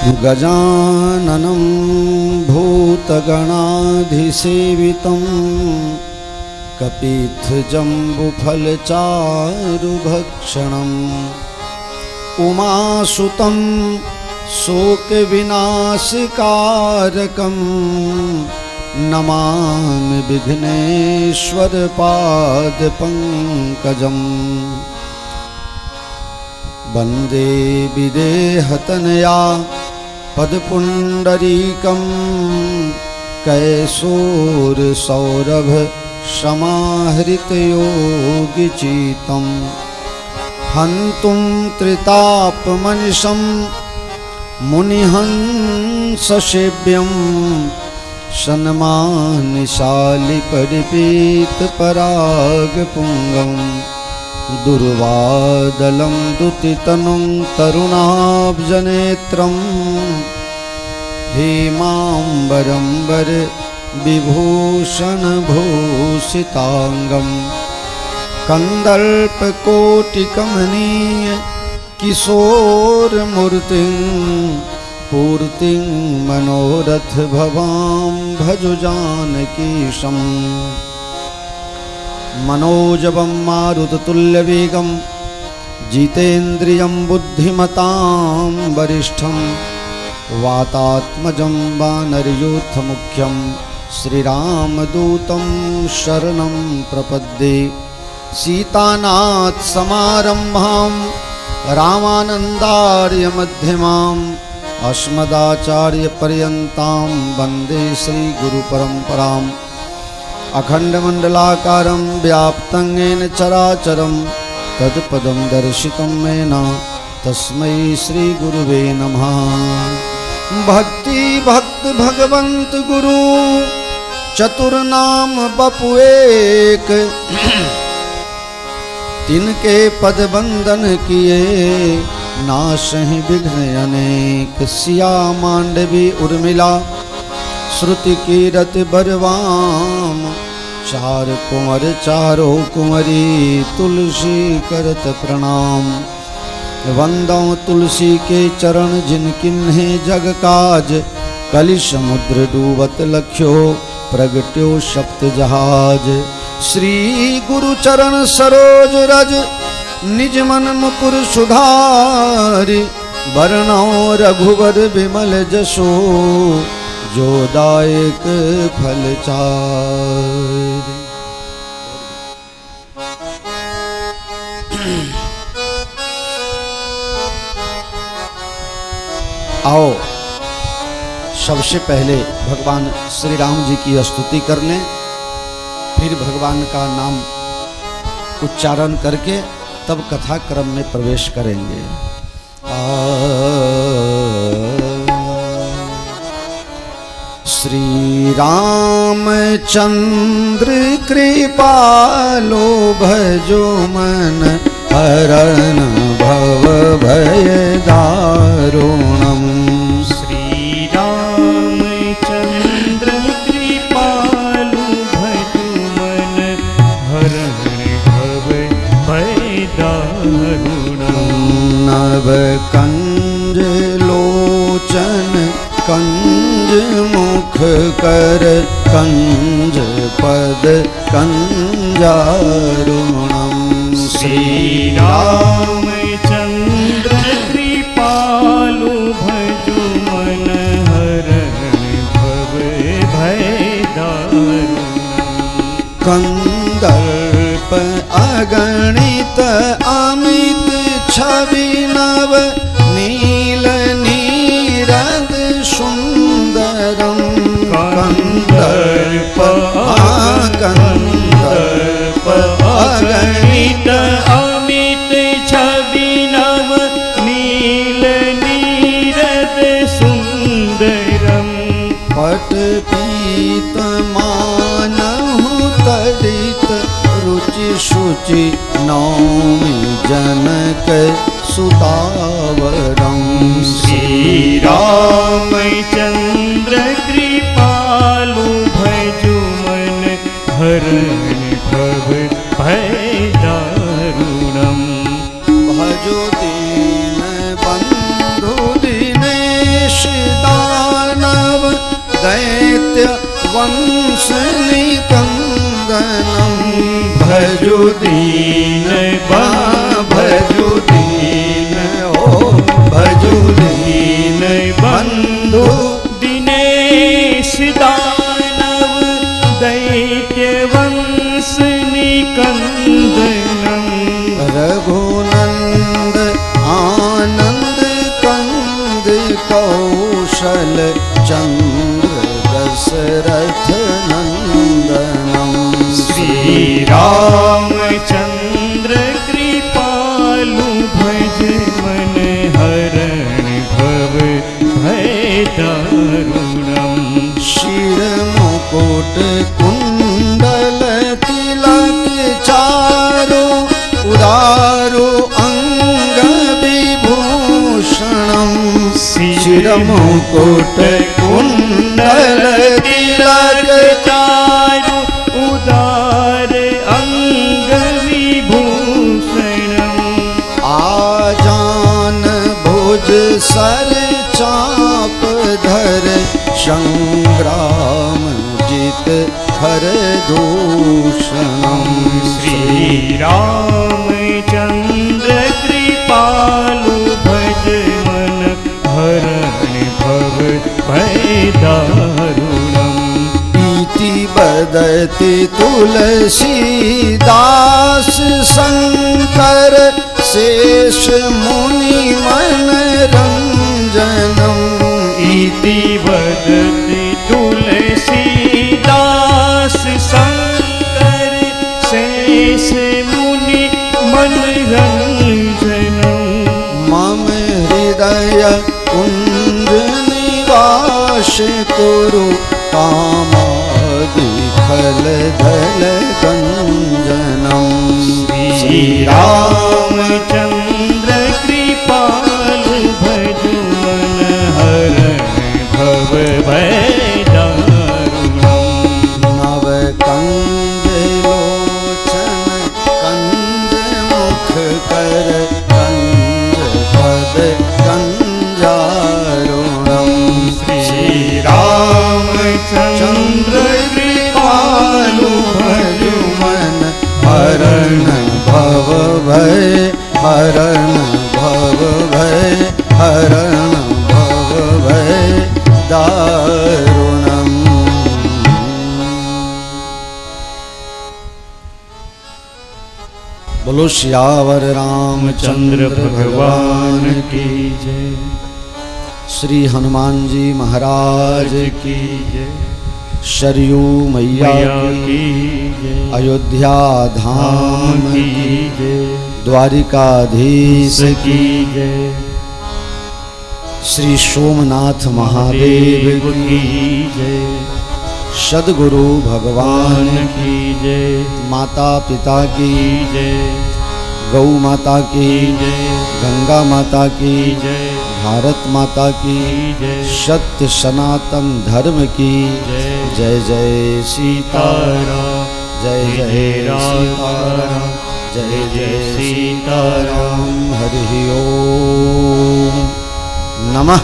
गजाननं भूतगणाधिसेवितं कपित्थजम्बुफलचारुभक्षणम् उमासुतं शोकविनाशकारकं नमामि विघ्नेश्वरपादपङ्कजम् वन्दे विदेहतनया पदपुण्डरीकं कैशोरसौरभसमाहृतयोगिचितं हन्तुं त्रितापमनिशं मुनिहंससेव्यं सन्मानशालिपरिपीतपरागपुङ्गं दुर्वादलं दुतितनुं तरुणाब्जनेत्रं हेमाम्बरम्बर विभूषणभूषिताङ्गं कन्दर्पकोटिकमनीय किशोरमूर्तिं पूर्तिं मनोरथभवां भज जानकीशम् मनोजवं मारुततुल्यवेगं जितेन्द्रियं बुद्धिमतां वरिष्ठं वातात्मजं वानरयूथमुख्यं श्रीरामदूतं शरणं प्रपद्ये सीतानाथसमारम्भां रामानन्दार्यमध्यमाम् अस्मदाचार्यपर्यन्तां वन्दे श्रीगुरुपरम्पराम् अखण्डमण्डलाकारं व्याप्तं येन चराचरं तत्पदं दर्शितं येन तस्मै श्रीगुरुवे नमः। भक्ति भक्त भगवंत गुरु चतुर्नाम बपु एक, तिनके पद बंदन किए नाशहि विघ्न अनेक। सिया मांडवी उर्मिला श्रुति कीरत बरवाम, चार कुंवर चारो कुंवरी तुलसी करत प्रणाम। वंदो तुलसी के चरण जिन किन्हे जग काज, कलि समुद्र डूबत लख्यो प्रगट्यो सप्त जहाज। श्री गुरु चरण सरोज रज निज मन मुकुर सुधारि, बरनौ रघुवर विमल जसो जो दायक फल चारि। आओ सबसे पहले भगवान श्री राम जी की स्तुति कर लें, फिर भगवान का नाम उच्चारण करके तब कथा क्रम में प्रवेश करेंगे। श्री रामचंद्र कृपालो भजो मन हरण भव भय दारुणम्। श्री रामचंद्र कृपालो भजो मन हरण भव भय दारुणम्। नव कंज लोचन कंज मुख कर कंज पद कंजारुणम्। श्री रामचंद्र कृपालो भजो मन हरण भव भय दारुणम्। कंदर्प अगणित अमित छवि नव नील नीरद सुंदरम। कंदर्प कंदर्प अगणित अमित छवि नव नील नीरद सुंदरम। पट पीत मानहु तडित रुचि शुचि नौमि जनक सुतावरम। श्री रामचंद्र कृपालो भजो मन हरण भव भय दारुणम्। भजो दीन बंधु दिनेश दानव दैत्य वंश निकंदनम भजु दीन भजु दीन ओ भजु दीन बंधु दिनेश दानव दैत्य वंश निकंदनम रघुनंद आनंद कंद कौशल चंद्र दशरथ नंदनम श्री रामचंद्र कृपालु भज मन हरण भव भय दारुणम शिर मुकुट कुंडल तिलक चारु उदारु अंग विभूषणम शिर मुकुट कुंडल तिलक चारु उदार अंग विभूषणम आजान भुज सर चाप धर संग्राम जित हर दूषणम श्री रामचंद्र कृपालु भज मन हरण भव भय दारुणम इति बदति तुलसीदास शंकर शेष मुनि मन रंजनम इति वदति तुलसीदास शंकर शेष मुनि मन रंजनम मम हृदय कुंज निवास कुरु कामादि फल धल गंजनम श्री रामचंद्र कृपालु भज मन हरण भव भय दारुणम नव कंज लोचन कंज मुख कर कंज पद कंजारुणम श्री रामचंद्र कृपालु भज मन हरण भव भय हरण भव भय हरण भव भय दारुणम। बोलो सियावर रामचंद्र भगवान की जय श्री हनुमान जी महाराज की जय सरयू मैया की जय अयोध्या धाम की जय द्वारिकाधीश की जय श्री सोमनाथ महादेव की जय सद्गुरु भगवान की जय माता पिता की जय गौ माता की जय गंगा माता की जय भारत माता की जय सत्य सनातन धर्म की जय जय सीताराम जय जय सीताराम जय जय सीताराम हरि ओम नमः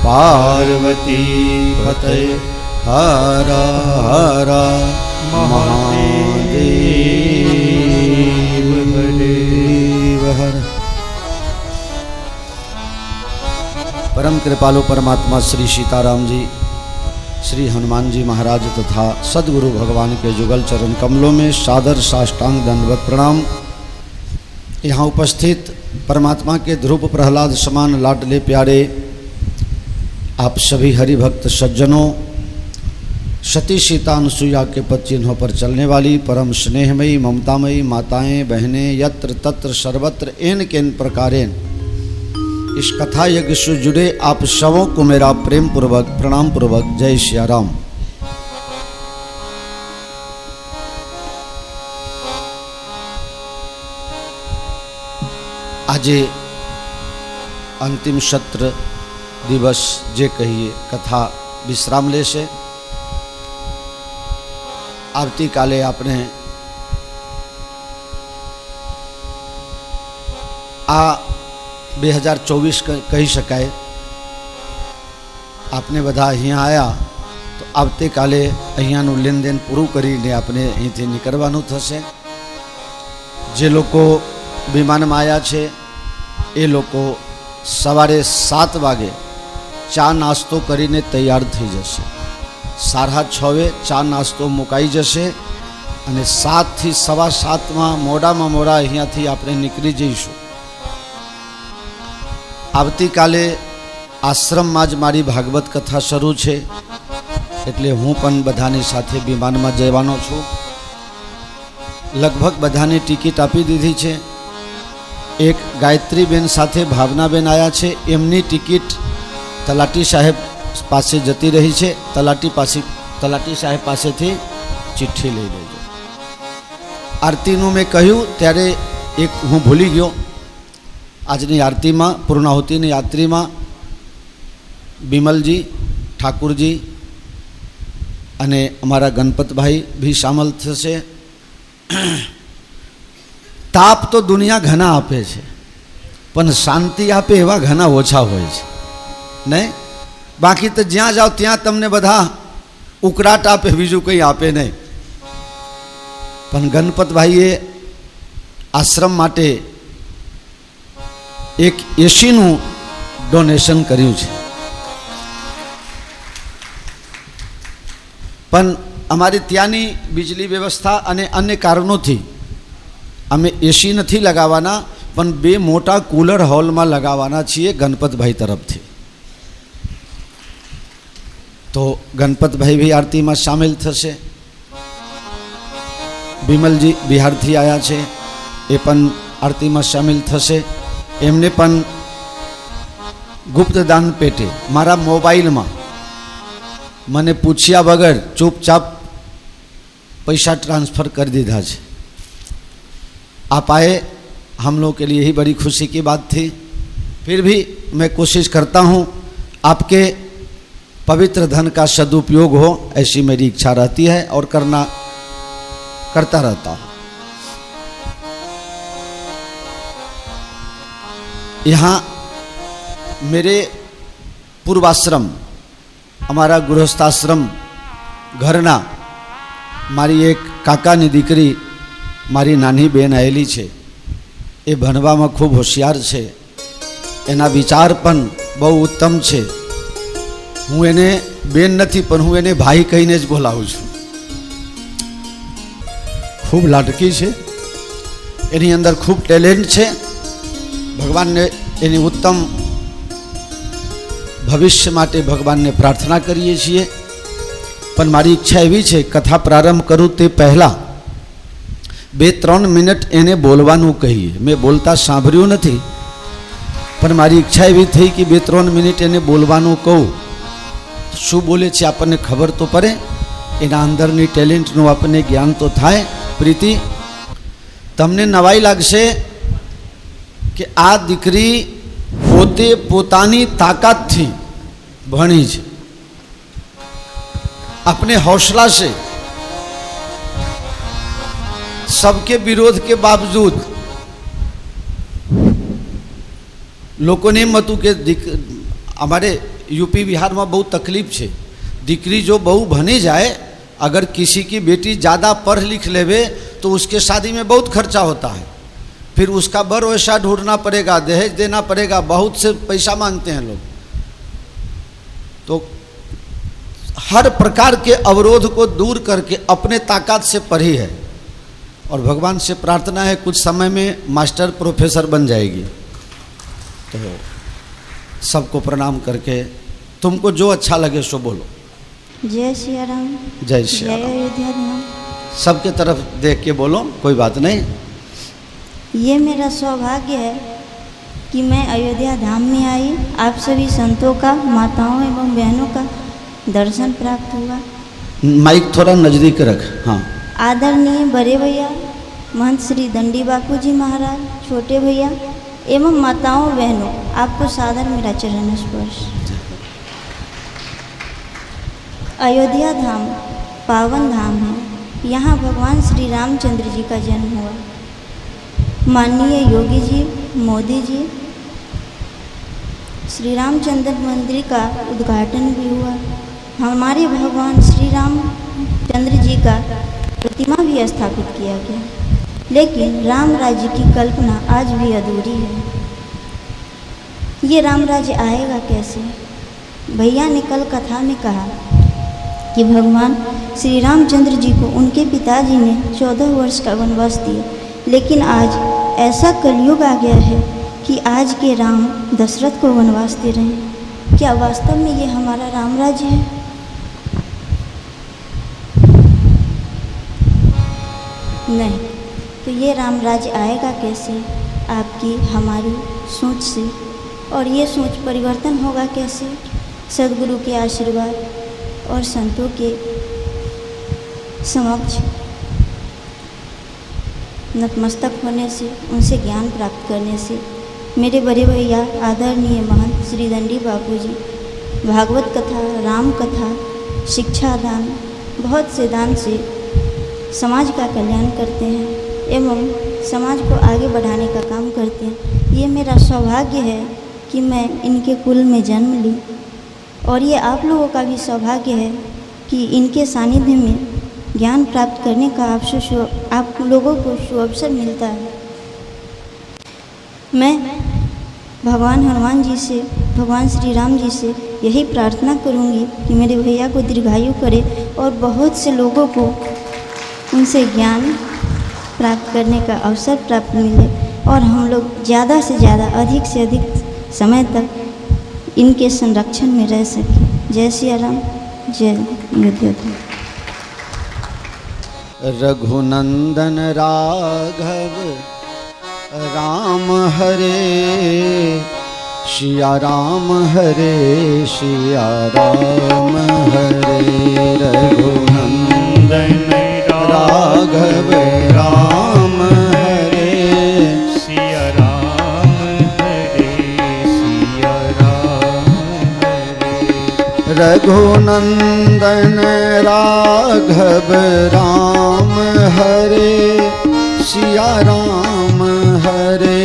पार्वती पते हर हर महादेव हर। परम कृपालु परमात्मा श्री सीताराम जी श्री हनुमान जी महाराज तथा सद्गुरु भगवान के जुगल चरण कमलों में सादर साष्टांग दंडवत प्रणाम। यहाँ उपस्थित परमात्मा के ध्रुव प्रहलाद समान लाडले प्यारे आप सभी हरि भक्त सज्जनों, सती सीता अनुसुईया के पद चिन्हों पर चलने वाली परम स्नेहमयी ममतामयी माताएं बहनें यत्र तत्र सर्वत्र एन केन प्रकारेण इस कथा यज्ञ से जुड़े आप सबों को मेरा प्रेम पूर्वक प्रणाम पूर्वक जय सिया राम। आज अंतिम सत्र दिवस जे कहिए कथा विश्राम ले से आवती काले आपने आ 2024 કહી શકાય આપને બધા અહીંયા આવ્યા તો આવતીકાલે અહીંયાનું લેનદેન પૂરું કરીને આપણે અહીંથી નીકળવાનું થશે. જે લોકો વિમાનમાં આવ્યા છે એ લોકો સવારે 7 વાગે ચા નાસ્તો કરીને તૈયાર થઈ જશે. 6:30 ચા નાસ્તો મુકાઈ જશે અને 7 થી 7:15 મોડામાં મોડા અહીંયાથી આપણે નીકળી જઈશું. આવતીકાલે આશ્રમમાં જ મારી ભાગવત કથા શરૂ છે, એટલે હું પણ બધાની સાથે વિમાનમાં જવાનો છું. લગભગ બધાની ટિકિટ આપી દીધી છે. એક ગાયત્રીબેન સાથે ભાવનાબેન આવ્યા છે, એમની ટિકિટ તલાટી સાહેબ પાસે જતી રહી છે. તલાટી સાહેબ પાસેથી ચિઠ્ઠી લઈ લેજો. આરતીનું મેં કહ્યું ત્યારે એક હું ભૂલી ગયો. આજની આરતીમાં પૂર્ણાહુતિની યાત્રીમાં બિમલજી, ઠાકુરજી અને અમારા ગણપતભાઈ भी સામેલ થશે. તાપ તો દુનિયા ઘણા આપે છે, પણ શાંતિ આપે એવા ઘણા ઓછા હોય છે નહીં. બાકી તો જ્યાં જાઓ ત્યાં તમને બધા ઉકળાટ આપે, બીજું કંઈ આપે નહીં. પણ ગણપતભાઈએ આશ્રમ માટે એક એસીનું ડોનેશન કર્યું છે. પણ અમારી ત્યાંની વીજળી વ્યવસ્થા અને અન્ય કારણોથી અમે એસી નથી લગાવવાના, પણ 2 મોટા કુલર હોલમાં લગાવવાના છીએ ગણપતભાઈ તરફથી. તો ગણપતભાઈ भी આરતીમાં સામેલ થશે. બિમલજી બિહારથી આવ્યા છે, એ પણ આરતીમાં સામેલ થશે. એમને પણ ગુપ્તદાન પેટે મારા મોબાઈલમાં મને પૂછ્યા વગર ચૂપચાપ पैसा ट्रांसफ़र कर दीधा है. आप आए, हम लोग के लिए ही बड़ी खुशी की बात थी. फिर भी मैं कोशिश करता हूँ आपके पवित्र धन का सदुपयोग हो, ऐसी मेरी इच्छा रहती है और करता रहता हूँ. यहाँ मेरे पूर्वाश्रम, हमारा गृहस्थाश्रम घरना मारी एक काकानी दीकरी मारी नानी बेन आएली है. ए भणवामां खूब होशियार है, एना विचार पण बहु उत्तम है. हूँ एने बेन नहीं पण हूँ एने भाई कहीने ज बोलावुं छुं. खूब लाटकी है, एनी अंदर खूब टेलेंट है. भगवान ने एनी उत्तम भविष्य माटे भगवान ने प्रार्थना करीए छीए. पण मारी इच्छा एवी छे कथा प्रारंभ करूँ ते पहला 2-3 मिनिट एने बोलवानुं कहीए. मैं बोलता सांभळ्युं नथी, पण मारी इच्छा एवी थई कि 2-3 मिनिट एने बोलवानुं कहूं. शुं बोले छे आपने खबर तो पड़े, एना अंदरनी टेलेंटनुं आपने ज्ञान तो थाय. प्रीति, तमने नवाई लागशे कि आ दीकरी पोते पोतानी ताकतथी भणी छे. अपने हौसला से, सबके विरोध के बावजूद, लोगों ने मतु के हमारे यूपी बिहार में बहुत तकलीफ है. दीकरी जो बहु भनी जाए, अगर किसी की बेटी ज़्यादा पढ़ लिख लेवे तो उसके शादी में बहुत खर्चा होता है. फिर उसका बर वैसा ढूंढना पड़ेगा, दहेज देना पड़ेगा, बहुत से पैसा मांगते हैं लोग. तो हर प्रकार के अवरोध को दूर करके अपने ताकत से पढ़ी है और भगवान से प्रार्थना है कुछ समय में मास्टर प्रोफेसर बन जाएगी. तो सबको प्रणाम करके तुमको जो अच्छा लगे सो बोलो. जय सिया राम, जय श्री जय राम. अयोध्या धाम. सबके तरफ देख के बोलो, कोई बात नहीं. ये मेरा सौभाग्य है कि मैं अयोध्या धाम में आई. आप सभी संतों का, माताओं एवं बहनों का दर्शन प्राप्त हुआ. माइक थोड़ा नज़दीक रख. हाँ. आदरणीय बड़े भैया महंत श्री दंडी बापू जी महाराज, छोटे भैया एवं माताओं बहनों, आपको सादर मेरा चरण स्पर्श. अयोध्या धाम पावन धाम है. यहाँ भगवान श्री रामचंद्र जी का जन्म हुआ. माननीय योगी जी, मोदी जी श्री रामचंद्र मंदिर का उद्घाटन भी हुआ। हमारे भगवान श्री रामचंद्र जी का प्रतिमा भी स्थापित किया गया, लेकिन राम राज्य की कल्पना आज भी अधूरी है। ये राम राज्य आएगा कैसे? भैया ने कल कथा में कहा कि भगवान श्री रामचंद्र जी को उनके पिताजी ने 14 वर्ष का वनवास दिया, लेकिन आज ऐसा कलयुग आ गया है कि आज के राम दशरथ को वनवास दे रहे हैं। क्या वास्तव में ये हमारा राम राज्य है? नहीं, तो ये राम राज्य आएगा कैसे? आपकी हमारी सोच से। और ये सोच परिवर्तन होगा कैसे? सद्गुरु के आशीर्वाद और संतों के समक्ष नतमस्तक होने से, उनसे ज्ञान प्राप्त करने से। मेरे बड़े भैया आदरणीय महंत श्री दंडी बापू जी भागवत कथा, राम कथा, शिक्षा दान, बहुत से दान से समाज का कल्याण करते हैं एवं समाज को आगे बढ़ाने का काम करते हैं। ये मेरा सौभाग्य है कि मैं इनके कुल में जन्म लूँ, और ये आप लोगों का भी सौभाग्य है कि इनके सानिध्य में ज्ञान प्राप्त करने का आप लोगों को सुअवसर मिलता है। मैं भगवान हनुमान जी से, भगवान श्री राम जी से यही प्रार्थना करूंगी कि मेरे भैया को दीर्घायु करे और बहुत से लोगों को उनसे ज्ञान प्राप्त करने का अवसर प्राप्त मिले, और हम लोग ज़्यादा से ज़्यादा, अधिक से अधिक समय तक इनके संरक्षण में रह सकें। जय सिया राम, जय योद्धा। रघुनंदन राघव राम हरे, सिया राम हरे, सिया राम हरे। रघुनंदन राघव राम हरे, सिया राम हरे, सिया राम हरे। रघुनंदन राघव राम हरे, सिया राम हरे,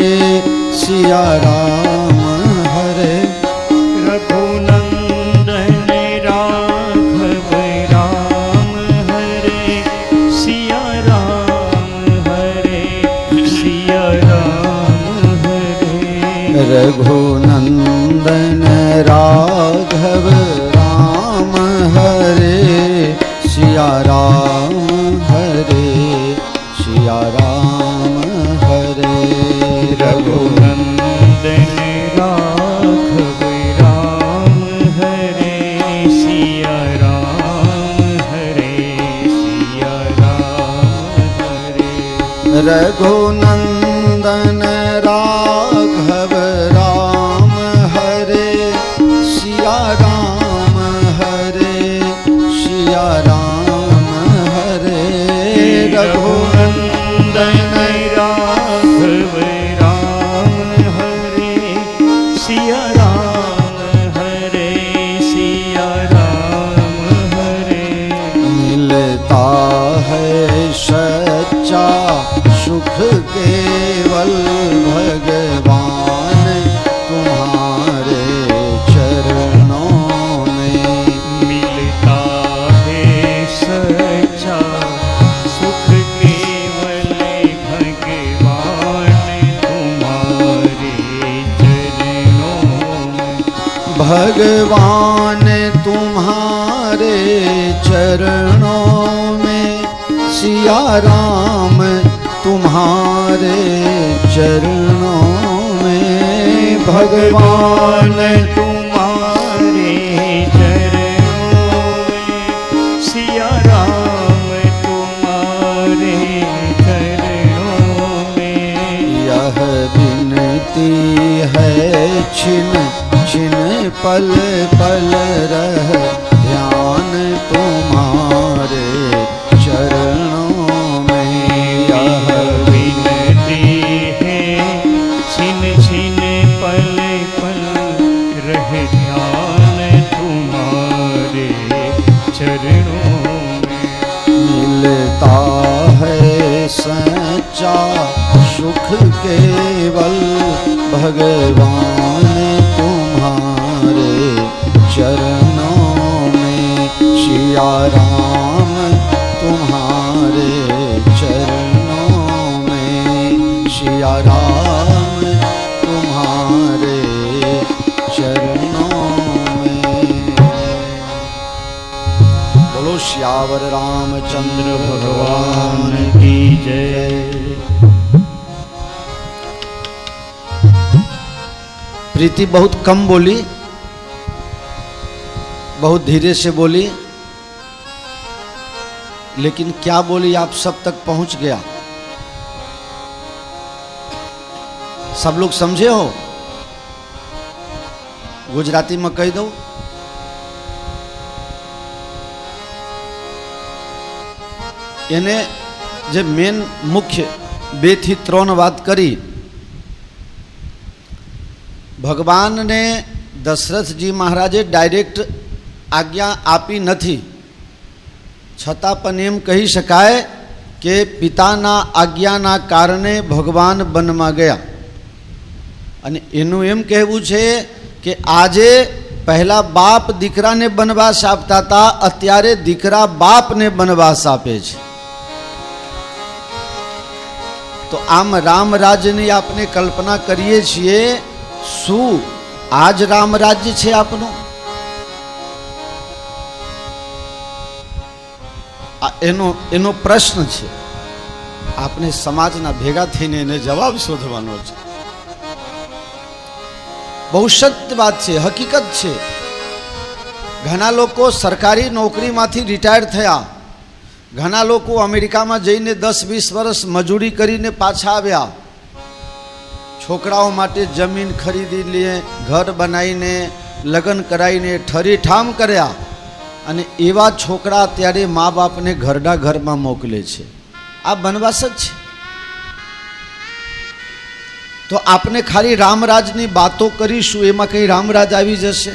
सिया राम हरे। रघुनंदन राघव राम हरे, सिया राम हरे, सिया राम हरे। रघुनंदन राघव राम हरे, सिया राम हरे, सिया राम हरे। रघुनंदन राघव राम हरे, सिया राम हरे, सिया राम हरे। रघुनंदन राघव राम हरे, सिया राम हरे, सिया राम हरे। रघुनंदन राघव राम हरे, सिया राम हरे, सिया राम हरे। मिलता है सच्चा सुख केवल भगवान तुम्हारे चरणों में। मिलता है सच्चा सुख केवल भगवान तुम्हारे चरणों में। भगवान तुम्हारे चरणों में, सिया राम तुम्हारे चरणों में। भगवान तुम्हारे चरणों में, सिया राम तुम्हारे चरणों में। यह विनती है छिन छिन पल पल रह ध्यान तुम्हारे चरणों में। यह विनती है छिन छिन पल पल रह ध्यान तुम्हारे चरणों में। मिलता है सच्चा सुख केवल भगवान तुम्हारे सिया राम तुम्हारे चरणों में, सिया राम तुम्हारे चरणों में। बोलो सियावर रामचंद्र भगवान की जय। प्रीति बहुत कम बोली, बहुत धीरे से बोली, लेकिन क्या बोली आप सब तक पहुंच गया। सब लोग समझे हो? गुजराती में कही दो। એને જે મેન મુખ્ય 2 થી 3 વાત કરી, ભગવાનને દશરથજી મહારાજે ડાયરેક્ટ આજ્ઞા આપી નથી, છતાં પણ એમ કહી શકાય કે પિતાના આજ્ઞાના કારણે ભગવાન વનમાં ગયા. અને એનું એમ કહેવું છે કે આજે પહેલા બાપ દીકરાને વનવાસ આપતા હતા, અત્યારે દીકરા બાપને વનવાસ આપે છે. તો આમ રામ રાજ્યની આપણે કલ્પના કરીએ છીએ, શું આજ રામ રાજ્ય છે આપનું? એનો પ્રશ્ન છે. આપણે સમાજના ભેગા થઈને એને જવાબ શોધવાનો છે. બહુ સત્ય વાત છે, હકીકત છે. ઘણા લોકો સરકારી નોકરીમાંથી રિટાયર થયા, ઘણા લોકો અમેરિકામાં જઈને 10-20 વર્ષ મજૂરી કરીને પાછા આવ્યા, છોકરાઓ માટે જમીન ખરીદી લે, ઘર બનાવીને લગ્ન કરાવીને ઠરીઠામ કર્યા, અને એવા છોકરા અત્યારે મા બાપને ઘરડા ઘરમાં મોકલે છે. આ વનવાસ જ છે. તો આપણે ખાલી રામરાજની વાતો કરીશું, એમાં કઈ રામરાજ આવી જશે?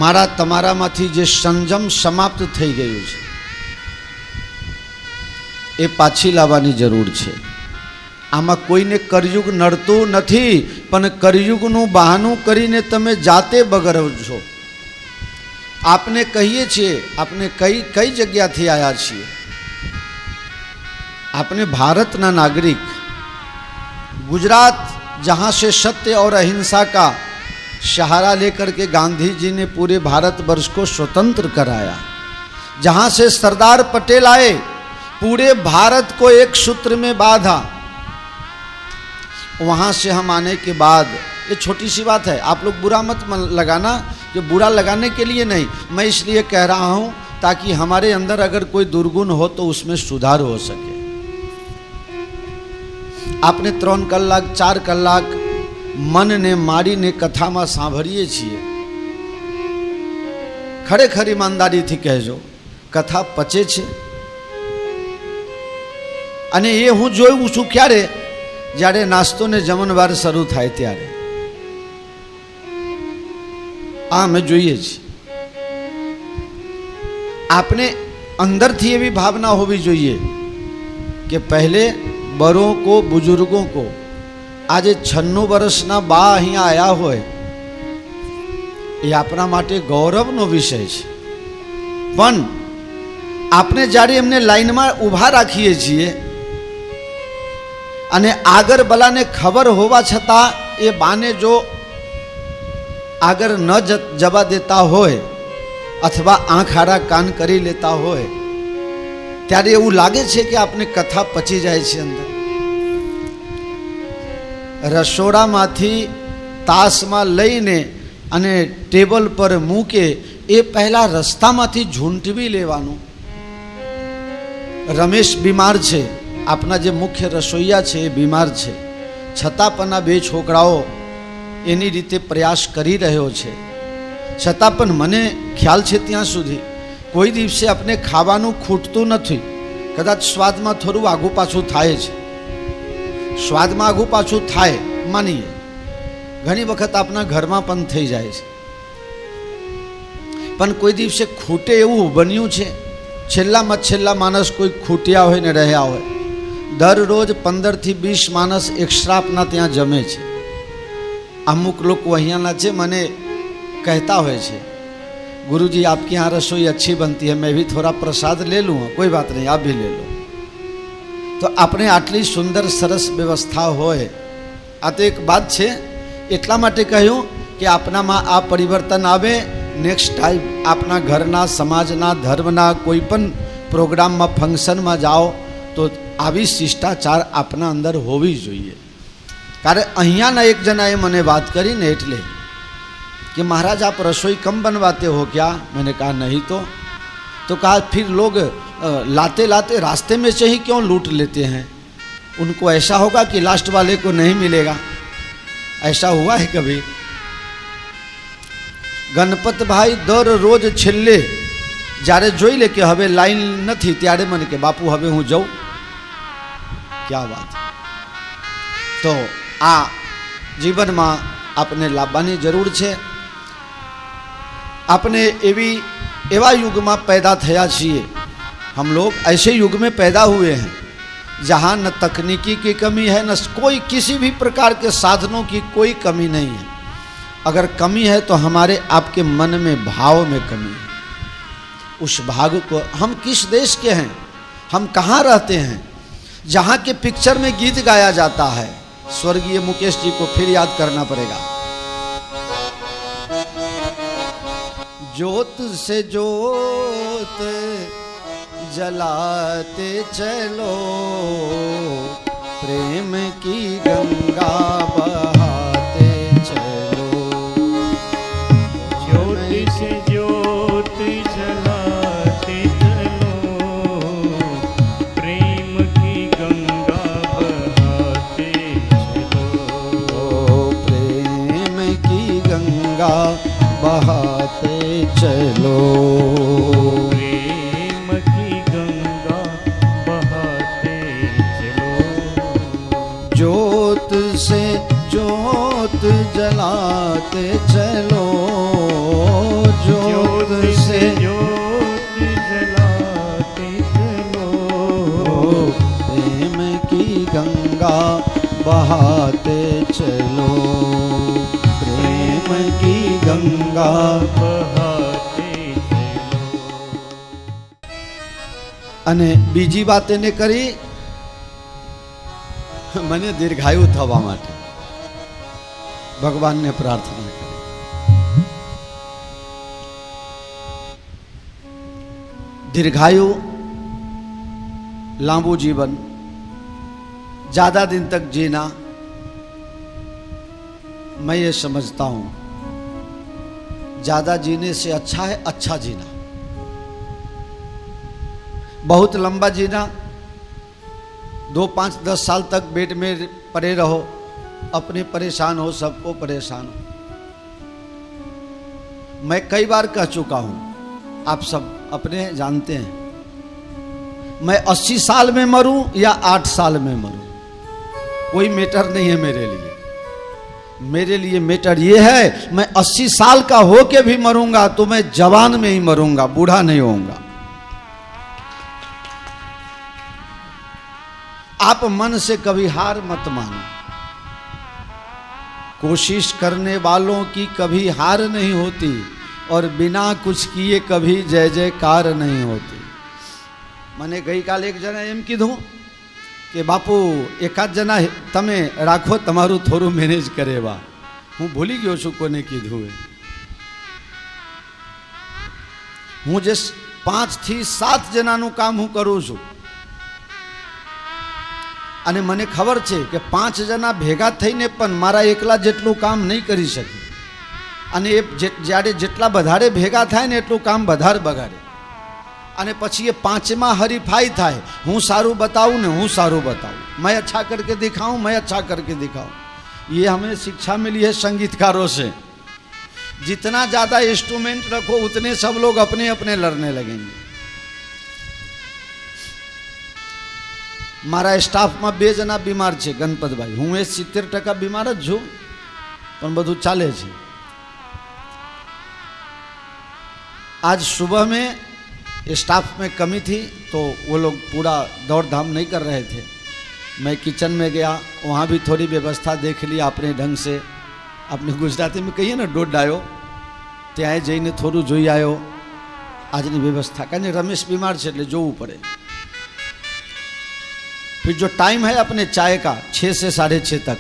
મારા તમારામાંથી જે સંયમ સમાપ્ત થઈ ગયું છે એ પાછી લાવવાની જરૂર છે. આમાં કોઈને કળયુગ નડતું નથી, પણ કળયુગનું બહાનું કરીને તમે જાતે બગડો છો. આપને કહીએ છીએ, આપણે કઈ જગ્યાથી આવ્યા છીએ? आपने भारतना नागरिक, गुजरात जहाँ से सत्य और अहिंसा का सहारा लेकर के गांधी जी ने पूरे भारतवर्ष को स्वतंत्र कराया, जहाँ से सरदार पटेल आए, पूरे भारत को एक सूत्र में बांधा, वहाँ से हम आने के बाद, ये छोटी सी बात है, आप लोग बुरा मत लगाना, ये बुरा लगाने के लिए नहीं, मैं इसलिए कह रहा हूँ ताकि हमारे अंदर अगर कोई दुर्गुण हो तो उसमें सुधार हो सके. આપણે 3 કલાક 4 કલાક મનને મારીને કથામાં સાંભળીએ છીએ. ખરેખર ઈમાનદારીથી કહેજો, કથા પચે છે? અને એ હું જોયું છું ક્યારે? જ્યારે નાસ્તો ને જમણવાર શરૂ થાય ત્યારે. આ અમે જોઈએ છીએ. આપણે અંદરથી એવી ભાવના હોવી જોઈએ કે પહેલે बड़ों को, बुजुर्गों को, आज 96 वर्षना बा अहींया आया होय ए आपना माटे गौरवनो विषय छे. पण आपने जारे एमने लाइनमां ऊभा राखीए छीए अने आगर बलाने खबर होवा छतां ए बाने जो आगर न जवा देता होय अथवा आँख आड़ा कान करी लेता होय, त्यारे एवुं लागे छे कि आपने कथा पची जाय छे. अंदर रसोड़ामांथी तासमां लईने अने टेबल पर मूके ए पहला रस्तामांथी झूंटवी लेवानुं. रमेश बीमार छे, आपना जे मुख्य रसोईया छे ए बीमार छे, छतां पण आ 2 छोकराओ एनी रीते प्रयास करी रह्यो छे. छतां पण मने ख्याल छे त्यां सुधी कोई दिवसे अपने खावानुं खूटतुं नथी. कदाच स्वादमां थोडुं आगू पाछुं थाय छे, स्वादमां आगू पाछुं थाय मानीए, घणी वखत आपना घरमां पण थई जाय छे. पण कोई दिवसे खूटे एवुं बन्युं छे, छेल्लामां छेल्ला माणस कोई खूट्या होय ने रह्या होय, दररोज 15 થી 20 माणस एक्स्ट्रा आपना त्यां जमे छे. अमुक लोको अहींयाना छे, मने कहता हुए छे गुरुजी आपके यहाँ रसोई अच्छी बनती है, मैं भी थोड़ा प्रसाद ले लूँ, कोई बात नहीं आप भी ले लो। तो આપણે આટલી સુંદર સરસ વ્યવસ્થા હોય આ તો એક વાત છે, એટલા માટે કહ્યું કે આપનામાં આ પરિવર્તન આવે। નેક્સ્ટ ટાઈમ આપના ઘરના સમાજના ધર્મના કોઈ પણ પ્રોગ્રામમાં ફંક્શનમાં જાઓ તો આવી શિષ્ટાચાર આપના અંદર હોવી જોઈએ। કારણ અહીંયાના એક જણાએ મને વાત કરી ને એટલે कि महाराज आप रसोई कम बनवाते हो क्या? मैंने कहा नहीं तो कहा फिर लोग लाते लाते रास्ते में से ही क्यों लूट लेते हैं? उनको ऐसा होगा कि लास्ट वाले को नहीं मिलेगा। ऐसा हुआ है कभी? गणपत भाई दर रोज छेल्ले જ્યારે જોઈ લે કે હવે લાઈન નથી ત્યારે મને કે બાપુ હવે હું જાઉં। क्या बात। तो आ જીવનમાં આપને લાવવાની જરૂર છે। आपने एवा युग में पैदा थया छिए, हम लोग ऐसे युग में पैदा हुए हैं जहाँ न तकनीकी की कमी है, न कोई किसी भी प्रकार के साधनों की कोई कमी नहीं है। अगर कमी है तो हमारे आपके मन में भाव में कमी है। उस भाग को हम किस देश के हैं, हम कहाँ रहते हैं, जहाँ के पिक्चर में गीत गाया जाता है। स्वर्गीय मुकेश जी को फिर याद करना पड़ेगा। ज्योत से ज्योत जलाते चलो, प्रेम की गंगा बहाते चलो। ज्योत से ज्योत जलाते चलो, प्रेम की गंगा बहाते चलो। प्रेम की गंगा बहाते चलो, प्रेम की गंगा बहाते चलो। ज्योत से ज्योत जलाते चलो, ज्योत से ज्योत जलाते चलो। प्रेम की गंगा बहाते चलो, प्रेम की गंगा बहाते चलो। અને બીજી વાત એને કરી મને દીર્ઘાયુ થવા માટે ભગવાનને પ્રાર્થના કરી। दीर्घायु, लांबू जीवन, ज्यादा दिन तक जीना, मैं ये समझता हूं ज्यादा जीने से अच्छा है अच्छा जीना। बहुत लंबा जीना, 2, 5, 10 साल तक बेड में पड़े रहो, अपने परेशान हो, सबको परेशान हो। मैं कई बार कह चुका हूं, आप सब अपने जानते हैं, मैं 80 साल में मरूं या 8 साल में मरूं, कोई मैटर नहीं है मेरे लिए। मेरे लिए मैटर ये है, मैं 80 साल का होके भी मरूंगा तो मैं जवान में ही मरूंगा, बूढ़ा नहीं होऊंगा। आप मन से कभी हार मत मानो। कोशिश करने वालों की कभी हार नहीं होती और बिना कुछ किए कभी जय जयकार नहीं होती। मैंने गई काल एक जना एम कीधुं कि बापू एकाद जना तमे राखो, तमारू थोड़ू मैनेज करेवा। हूँ भूली गयो छू कोने कीधुं। हूँ जे 5 થી 7 जनानु काम हूँ करूँ छू અને મને ખબર છે કે 5 જણા ભેગા થઈને પણ મારા એકલા જેટલું કામ નહીં કરી શકે અને એ જ્યારે જેટલા વધારે ભેગા થાય ને એટલું કામ વધારે બગાડે અને પછી એ 5માં હરીફાઈ થાય, હું સારું बताऊं ને હું સારું बताऊं, मैं अच्छा करके दिखाऊं, मैं अच्छा करके दिखाऊं। ये हमें शिक्षा मिली है संगीतकारों से। जितना ज़्यादा इंस्ट्रूमेंट रखो उतने सब लोग अपने अपने लड़ने लगेंगे। मारा स्टाफ में 2 जना बीमार है, गणपत भाई, हूँ 70% बीमार ज छूँ, पण बधु चाले छे। आज सुबह में स्टाफ में कमी थी तो वो लोग पूरा दौड़ धाम नहीं कर रहे थे। मैं किचन में गया, वहाँ भी थोड़ी व्यवस्था देख ली अपने ढंग से। अपने गुजराती में कहिए ना, डोड डायो, ત્યાં જઈને થોડું જોઈ આવ્યો આજની વ્યवस्था कहने रमेश बीमार છે એટલે જોવું પડે। फिर जो टाइम है अपने चाय का 6 से 6:30 तक,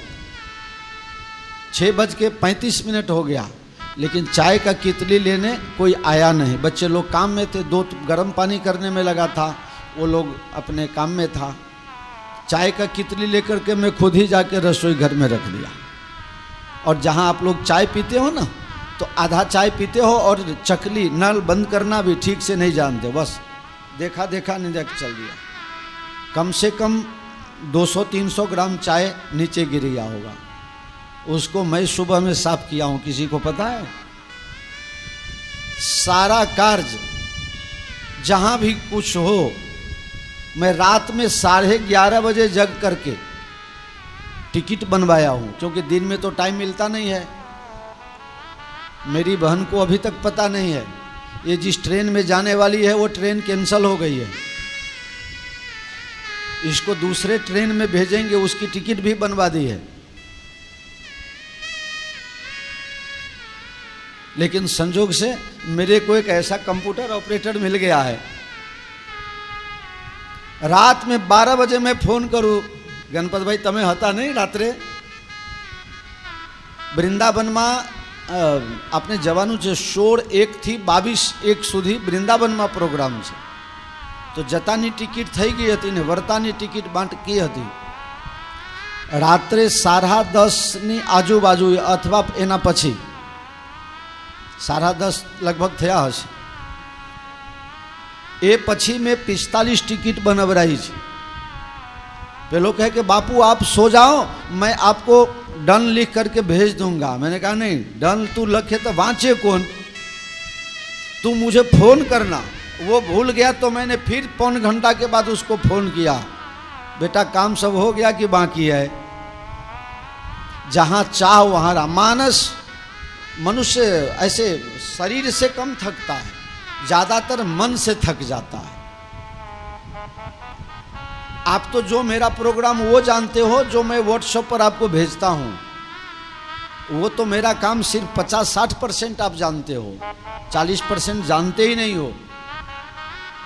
6:35 हो गया, लेकिन चाय का कितली लेने कोई आया नहीं। बच्चे लोग काम में थे, 2 गर्म पानी करने में लगा था, वो लोग अपने काम में था। चाय का कितली लेकर के मैं खुद ही जाके रसोई घर में रख दिया। और जहाँ आप लोग चाय पीते हो ना, तो आधा चाय पीते हो और चकली नल बंद करना भी ठीक से नहीं जानते, बस देखा देखा नहीं देख चल दिया। कम से कम 200-300 ग्राम चाय नीचे गिर गया होगा, उसको मैं सुबह में साफ किया हूँ। किसी को पता है? सारा कार्य जहाँ भी कुछ हो, मैं रात में 11:30 बजे जग करके टिकट बनवाया हूँ, क्योंकि दिन में तो टाइम मिलता नहीं है। मेरी बहन को अभी तक पता नहीं है, ये जिस ट्रेन में जाने वाली है वो ट्रेन कैंसल हो गई है, इसको दूसरे ट्रेन में भेजेंगे, उसकी टिकट भी बनवा दी है। लेकिन संजोग से मेरे को एक ऐसा कंप्यूटर ऑपरेटर मिल गया है, रात में 12 बजे मैं फोन करूँ, गणपत भाई तमे हता नहीं रात्रे वृंदावन में आपने जवानों से 16:01 थी 22:01 सुधी वृंदावन में प्रोग्राम है, तो जतानी टिकट थी गई थी ने वर्तानी टिकट बांटकी थी। रात्रे 10:30 आजूबाजू अथवा एना पछी 10:30 लगभग थया हशे, ए पछी में 45 टिकट बनवराई छे। पेलो कहे कि बापू आप सो जाओ, मैं आपको डन लिख करके भेज दूंगा। मैंने कहा नहीं, डन तू लखे तो वांचे कौन, तू मुझे फोन करना। वो भूल गया तो मैंने फिर 1.25 घंटा के बाद उसको फोन किया, बेटा काम सब हो गया कि बाकी है? जहां चाह वहां राह। मानस मनुष्य ऐसे शरीर से कम थकता है, ज्यादातर मन से थक जाता है। आप तो जो मेरा प्रोग्राम वो जानते हो, जो मैं व्हाट्सएप पर आपको भेजता हूं, वो तो मेरा काम सिर्फ 50-60% आप जानते हो, 40% जानते ही नहीं हो।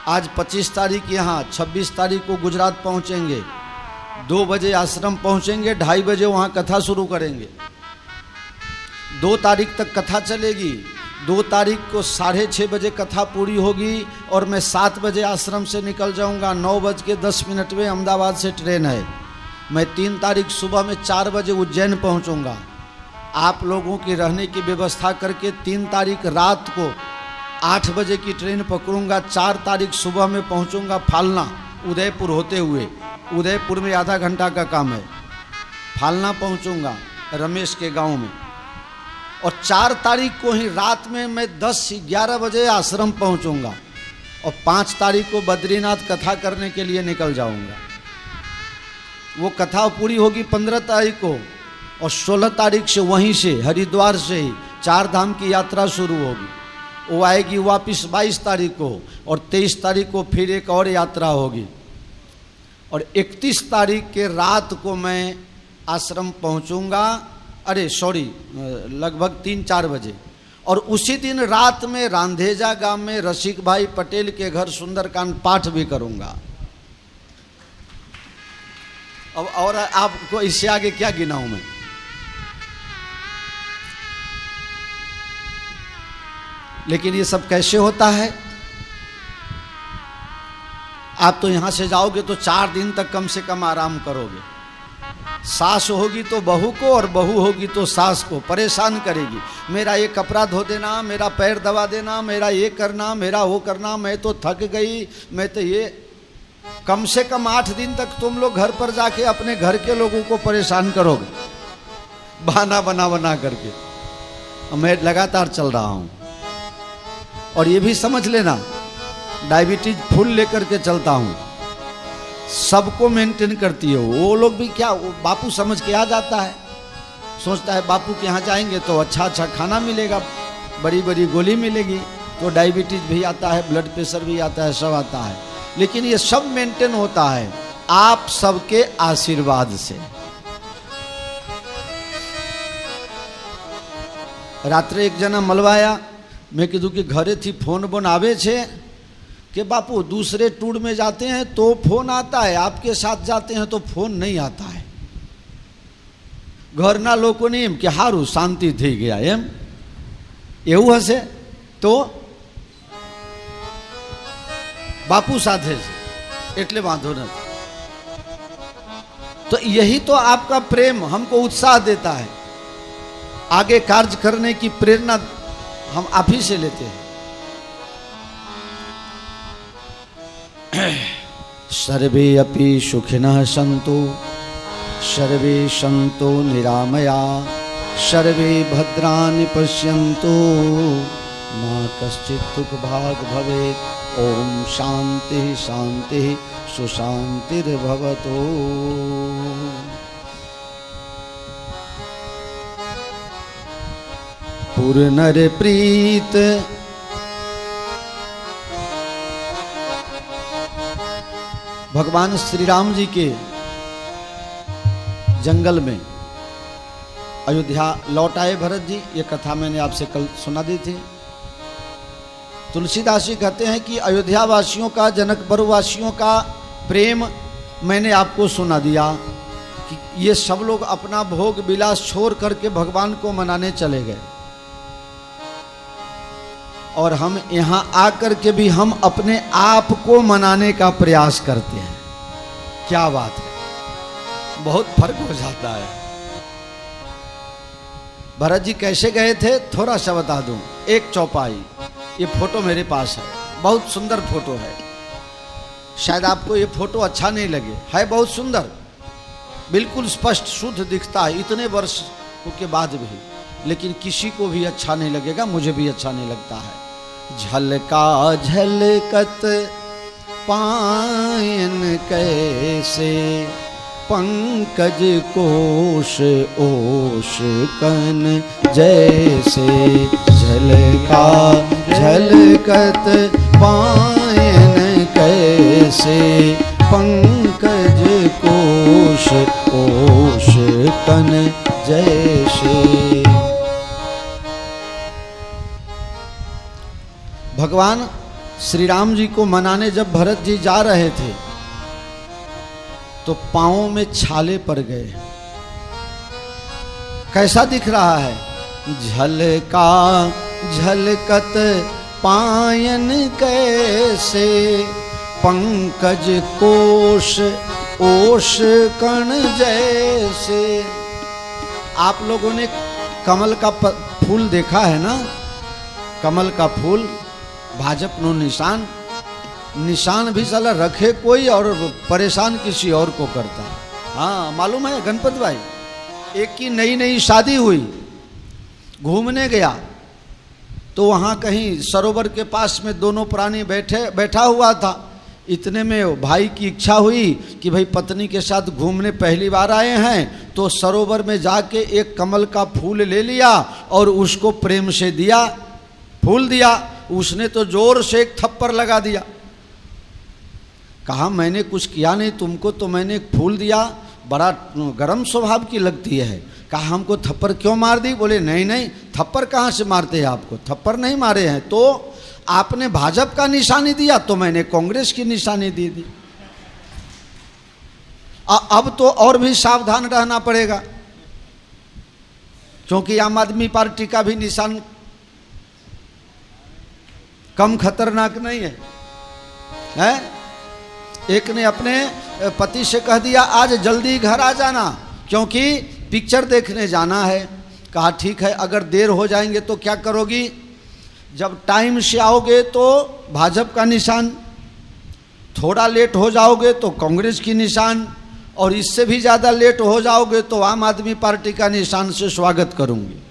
आज 25 तारीख यहाँ, 26 तारीख को गुजरात पहुंचेंगे, 2 बजे आश्रम पहुंचेंगे, 2:30 बजे वहाँ कथा शुरू करेंगे, 2 तारीख तक कथा चलेगी, 2 तारीख को 6:30 बजे कथा पूरी होगी और मैं 7 बजे आश्रम से निकल जाऊंगा। 9:10 में अहमदाबाद से ट्रेन है। मैं 3 तारीख सुबह में 4 बजे उज्जैन पहुंचूंगा। आप लोगों की रहने की व्यवस्था करके 3 तारीख रात को 8 बजे की ट्रेन पकड़ूंगा। 4 तारीख सुबह में पहुंचूंगा फालना, उदयपुर होते हुए। उदयपुर में आधा घंटा का काम है, फालना पहुंचूंगा रमेश के गांव में। और 4 तारीख को ही रात में मैं 10-11 बजे आश्रम पहुंचूंगा और 5 तारीख को बद्रीनाथ कथा करने के लिए निकल जाऊंगा। वो कथा पूरी होगी 15 तारीख को और 16 तारीख से वहीं से हरिद्वार से ही 4 धाम की यात्रा शुरू होगी। वो आएगी वापस 22 तारीख को और 23 तारीख को फिर एक और यात्रा होगी और 31 तारीख के रात को मैं आश्रम पहुंचूंगा। अरे सॉरी, लगभग 3-4 बजे। और उसी दिन रात में रांधेजा गांव में रसिक भाई पटेल के घर सुंदरकांड पाठ भी करूंगा। अब और आपको इससे आगे क्या गिनाऊं मैं? लेकिन ये सब कैसे होता है? आप तो यहां से जाओगे तो 4 दिन तक कम से कम आराम करोगे। सास होगी तो बहू को और बहू होगी तो सास को परेशान करेगी। मेरा ये कपड़ा धो देना, मेरा पैर दबा देना, मेरा ये करना, मेरा वो करना, मैं तो थक गई, मैं तो ये। कम से कम 8 दिन तक तुम लोग घर पर जाके अपने घर के लोगों को परेशान करोगे, बहाना बना बना करके। मैं लगातार चल रहा हूं और ये भी समझ लेना, डायबिटीज फुल लेकर के चलता हूं, सबको मेंटेन करती है। वो लोग भी क्या, वो बापू समझ के आ जाता है, सोचता है बापू के यहाँ जाएंगे तो अच्छा अच्छा खाना मिलेगा, बड़ी बड़ी गोली मिलेगी, तो डायबिटीज भी आता है, ब्लड प्रेशर भी आता है, सब आता है। लेकिन ये सब मेंटेन होता है आप सबके आशीर्वाद से। रात्रे एक जना मलवाया, मैं कीधु कि घरे थी फोन बोन आवे छे कि बापू दूसरे टूर में जाते हैं तो फोन आता है, आपके साथ जाते हैं तो फोन नहीं आता है। घरना लोकोने एम कि हारू शांति थी गया एम एवं हशे तो बापू साथे छे एटले वांधो नहीं। तो यही तो आपका प्रेम हमको उत्साह देता है, आगे कार्य करने की प्रेरणा हम आप ही से लेते हैं। सर्वे अपि सुखिनः सन्तु सर्वे सन्तु निरामया सर्वे भद्राणि पश्यन्तु मा कश्चित् दुःखभाग् भवेत्। ओम शांति शांति सुशांतिर्भवतु। पुरनर प्रीत भगवान श्री राम जी के जंगल में अयोध्या लौट आए भरत जी। ये कथा मैंने आपसे कल सुना दी थी। तुलसीदास जी कहते हैं कि अयोध्या वासियों का, जनकपुर वासियों का प्रेम मैंने आपको सुना दिया कि ये सब लोग अपना भोग विलास छोड़ करके भगवान को मनाने चले गए और हम यहाँ आकर के भी हम अपने आप को मनाने का प्रयास करते हैं। क्या बात है, बहुत फर्क हो जाता है। भरत जी कैसे गए थे थोड़ा सा बता दूं। एक चौपाई, ये फोटो मेरे पास है, बहुत सुंदर फोटो है। शायद आपको ये फोटो अच्छा नहीं लगे, है बहुत सुंदर, बिल्कुल स्पष्ट शुद्ध दिखता है इतने वर्ष के बाद भी, लेकिन किसी को भी अच्छा नहीं लगेगा, मुझे भी अच्छा नहीं लगता है। झलका झलकत पायन कैसे पंकज कोश ओश कन जैसे। झलका झलकत पायन कैसे पंकज कोश ओश कन जैसे। भगवान श्री राम जी को मनाने जब भरत जी जा रहे थे तो पांवों में छाले पड़ गए। कैसा दिख रहा है? झलका झलकत पायन कैसे पंकज कोश ओश कण जैसे। आप लोगों ने कमल का फूल देखा है ना? कमल का फूल भाजपा नो निशान, निशान भी साला रखे कोई और परेशान किसी और को करता। हाँ मालूम है गणपत भाई, एक की नई नई शादी हुई, घूमने गया तो वहाँ कहीं सरोवर के पास में दोनों प्राणी बैठा हुआ था। इतने में भाई की इच्छा हुई कि भाई पत्नी के साथ घूमने पहली बार आए हैं तो सरोवर में जाके एक कमल का फूल ले लिया और उसको प्रेम से दिया, फूल दिया। उसने तो जोर से एक थप्पड़ लगा दिया। कहा मैंने कुछ किया नहीं तुमको, तो मैंने एक फूल दिया, बड़ा गर्म स्वभाव की लगती है। कहा हमको थप्पड़ क्यों मार दी? बोले नहीं नहीं, थप्पड़ कहाँ से मारते हैं आपको, थप्पड़ नहीं मारे हैं। तो आपने भाजपा का निशानी दिया तो मैंने कांग्रेस की निशानी दे दी। अब तो और भी सावधान रहना पड़ेगा, क्योंकि आम आदमी पार्टी का भी निशान कम खतरनाक नहीं है, हैं? एक ने अपने पति से कह दिया आज जल्दी घर आ जाना क्योंकि पिक्चर देखने जाना है। कहा ठीक है, अगर देर हो जाएंगे तो क्या करोगी? जब टाइम से आओगे तो भाजपा का निशान, थोड़ा लेट हो जाओगे तो कांग्रेस की निशान, और इससे भी ज़्यादा लेट हो जाओगे तो आम आदमी पार्टी का निशान से स्वागत करूंगी।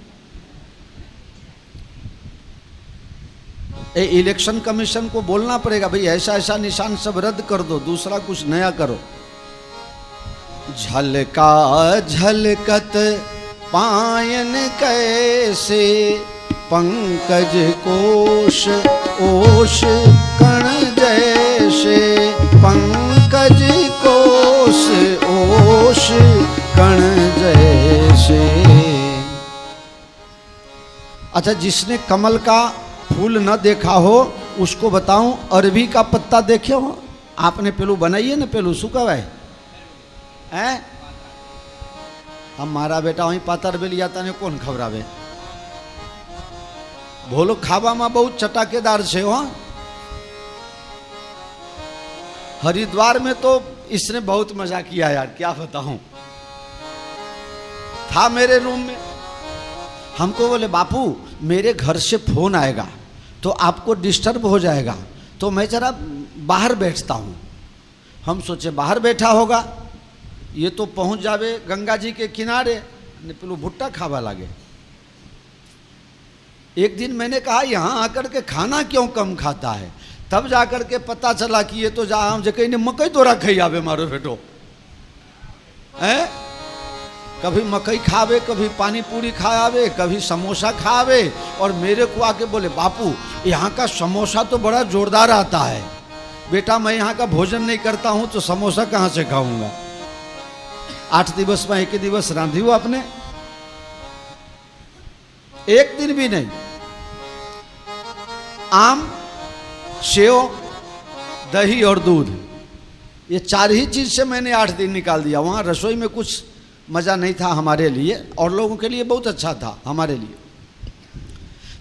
इलेक्शन कमीशन को बोलना पड़ेगा भाई ऐसा ऐसा निशान सब रद्द कर दो, दूसरा कुछ नया करो। झलका झलकत पायन कैसे पंकज कोश ओश कण जैसे। पंकज कोश ओश कण जैसे। अच्छा, जिसने कमल का फूल न देखा हो उसको बताऊं, अरबी का पत्ता देखे हो आपने? पेलू बनाइए ना, पेलू શું કહેવાય हैं? हम मारा बेटा वहीं पातर बेलिया तने कौन खबरावे? भोलो खावा में बहुत चटाकेदार छे हो। हरिद्वार में तो इसने बहुत मजा किया यार, क्या बताऊं। था मेरे रूम में, हमको बोले बापू मेरे घर से फोन आएगा तो आपको डिस्टर्ब हो जाएगा, तो मैं जरा बाहर बैठता हूँ। हम सोचे बाहर बैठा होगा, ये तो पहुँच जावे गंगा जी के किनारे, पेलू भुट्टा खावा लागे। एक दिन मैंने कहा यहाँ आकर के खाना क्यों कम खाता है, तब जाकर के पता चला कि ये तो जहाँ जो कहीं मकई तोरा खाई आवे मारो बेटो है। कभी मकई खावे, कभी पानी पूरी खावे, कभी समोसा खावे, और मेरे को आके बोले बापू यहाँ का समोसा तो बड़ा जोरदार आता है। बेटा मैं यहाँ का भोजन नहीं करता हूँ तो समोसा कहाँ से खाऊंगा? 8 दिवस में 1 दिवस रांधियो आपने, एक दिन भी नहीं। आम, सेव, दही और दूध, ये 4 ही चीज से मैंने 8 दिन निकाल दिया। वहाँ रसोई में कुछ मज़ा नहीं था हमारे लिए, और लोगों के लिए बहुत अच्छा था, हमारे लिए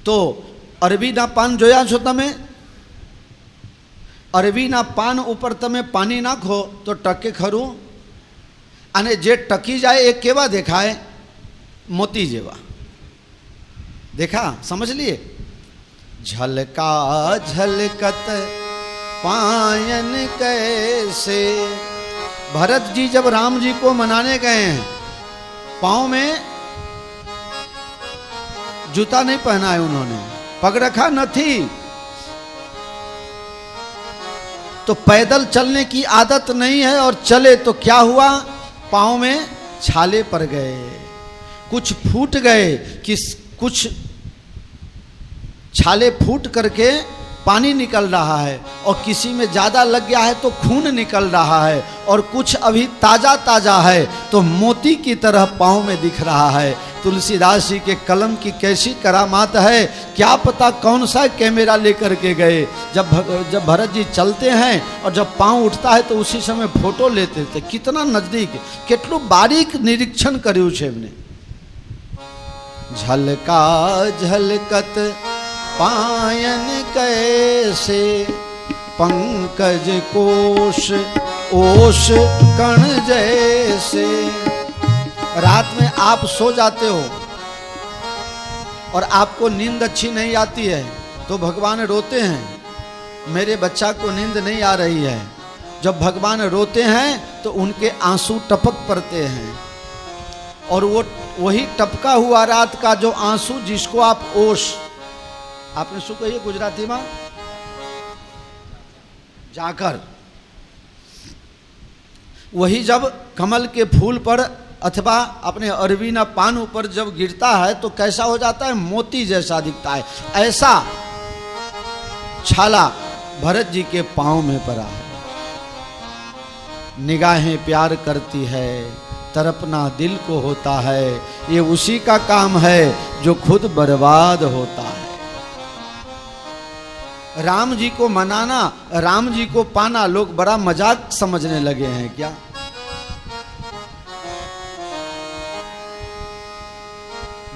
तो अरबी ना पान जोया छो तमे? अरबी ना पान ऊपर तमे पानी नाखो तो टके खरू, अने जे टकी जाए एक केवा देखाय? मोती जेवा। देखा, समझ लिए? झलका झलकत पायन कैसे। भरत जी जब राम जी को मनाने गए हैं, पांव में जूता नहीं पहना है उन्होंने, पग रखा न थी, तो पैदल चलने की आदत नहीं है, और चले तो क्या हुआ, पांव में छाले पड़ गए, कुछ फूट गए, कुछ छाले फूट करके पानी निकल रहा है, और किसी में ज़्यादा लग गया है तो खून निकल रहा है, और कुछ अभी ताज़ा ताज़ा है तो मोती की तरह पाँव में दिख रहा है। तुलसीदास जी के कलम की कैसी करामात है, क्या पता कौन सा कैमरा लेकर के गए। जब भरत जी चलते हैं और जब पाँव उठता है तो उसी समय फोटो लेते थे। कितना नज़दीक, कितनो बारीक निरीक्षण कर्યું છે એમને। झलका झलकत पायन कैसे, पंकज कोश ओश कण जैसे। रात में आप सो जाते हो और आपको नींद अच्छी नहीं आती है तो भगवान रोते हैं, मेरे बच्चा को नींद नहीं आ रही है। जब भगवान रोते हैं तो उनके आंसू टपक पड़ते हैं, और वो वही टपका हुआ रात का जो आंसू जिसको आप ओश, आपने શું कहिए गुजराती में? जाकर, वही जब कमल के फूल पर अथवा अपने अरबी ना पान ऊपर जब गिरता है तो कैसा हो जाता है, मोती जैसा दिखता है। ऐसा छाला भरत जी के पांव में पड़ा है। निगाहें प्यार करती है, तरपना दिल को होता है, ये उसी का काम है जो खुद बर्बाद होता है। राम जी को मनाना, राम जी को पाना लोग बड़ा मजाक समझने लगे हैं क्या?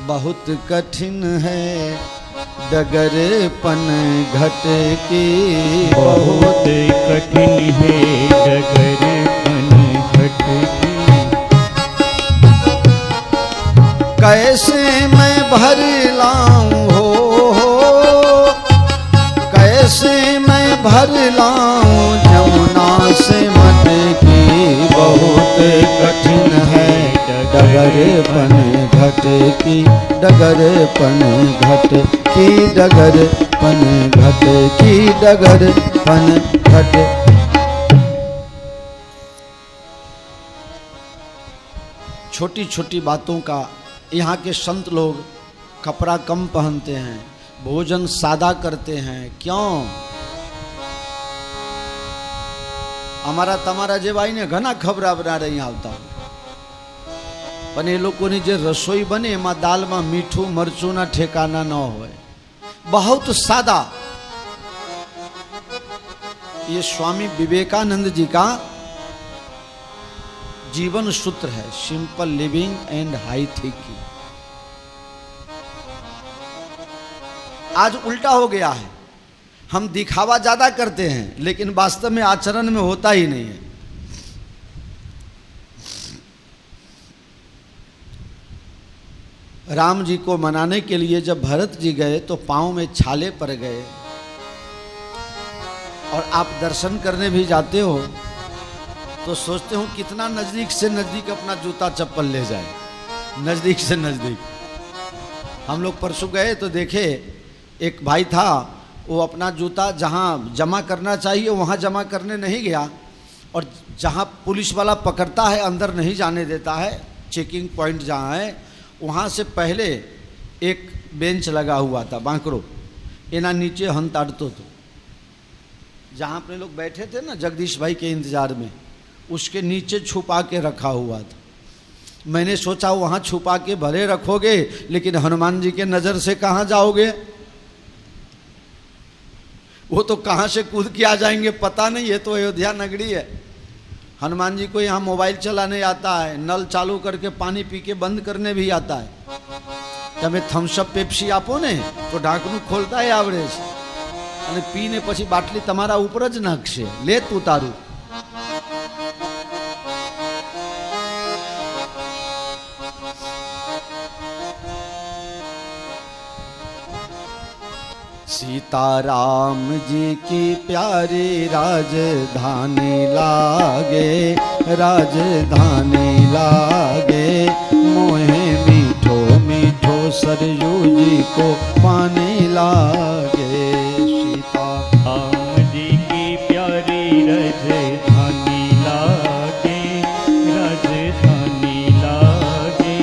बहुत कठिन है डगर पन घट की, बहुत कठिन है डगर पन घट की। कैसे मैं भर लाऊं हो, कैसे मैं भर लाऊं जमुना से मटकी। बहुत कठिन है डगर पन घट की, डगर पन घट की, डगर पन घट की, डगर पन घट। छोटी छोटी बातों का यहाँ के संत लोग कपड़ा कम पहनते हैं, भोजन सादा करते हैं। क्यों? અમારા તમારા જેવાઈને ઘણા ખબરાવના અહીં આવતા, પણ એ લોકોની જે રસોઈ બને એમાં દાલમાં મીઠું મરચુંના ઠેકાના ન હોય। बहुत सादा। ये स्वामी विवेकानंद जी का जीवन सूत्र है, simple living and high thinking. आज उल्टा हो गया है, हम दिखावा ज्यादा करते हैं लेकिन वास्तव में आचरण में होता ही नहीं है। राम जी को मनाने के लिए जब भरत जी गए तो पांव में छाले पड़ गए, और आप दर्शन करने भी जाते हो तो सोचते हो कितना नजदीक से नजदीक अपना जूता चप्पल ले जाए, नजदीक से नजदीक। हम लोग परसों गए तो देखे एक भाई था, वो अपना जूता जहाँ जमा करना चाहिए वहाँ जमा करने नहीं गया, और जहाँ पुलिस वाला पकड़ता है अंदर नहीं जाने देता है, चेकिंग पॉइंट जहाँ है वहाँ से पहले एक बेंच लगा हुआ था बांकड़ो, एना नीचे हन ताड़तो तो जहाँ अपने लोग बैठे थे ना जगदीश भाई के इंतजार में, उसके नीचे छुपा के रखा हुआ था। मैंने सोचा वहाँ छुपा के भले रखोगे लेकिन हनुमान जी के नज़र से कहाँ जाओगे, वो तो कहाँ से कूद के आ जाएंगे पता नहीं। है तो अयोध्या नगरी है, हनुमान जी को यहाँ मोबाइल चलाने आता है, नल चालू करके पानी पी के बंद करने भी आता है। તમે થમ્સઅપ પેપ્સી આપો ને તો ઢાંકણું ખોલતા આવડે છે, અને પીને પછી બાટલી તમારા ઉપર જ નાખશે, લે તું તારું। सीताराम जी की प्यारी राजधानी लागे, राजधानी लागे, मोहे मीठो मीठो सरयू जी को पानी लागे। सीताराम जी की प्यारी राजधानी लागे, राजधानी लागे,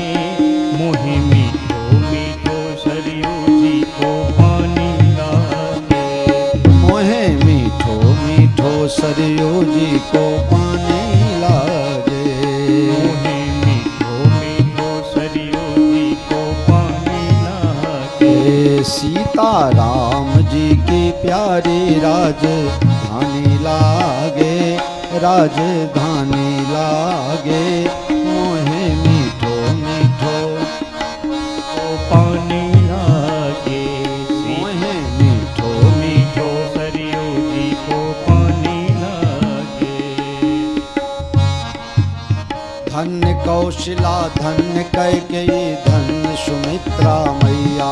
मोहे मीठो मीठो सरयू जी को पानी लागे, मोहे मीठो मीठो सरयू जी को पानी लागे, मोहे मीठो मीठो सरयू जी को पानी लागे। सीताराम जी की प्यारी राजधानी लागे, राजधानी लागे, मोहे मीठो मीठो पानी लागे, मोहे मीठो मीठो सरयू जी को पानी लागे। धन्य कौशला धन्य कैकेयी धन्य सुमित्रा मैया,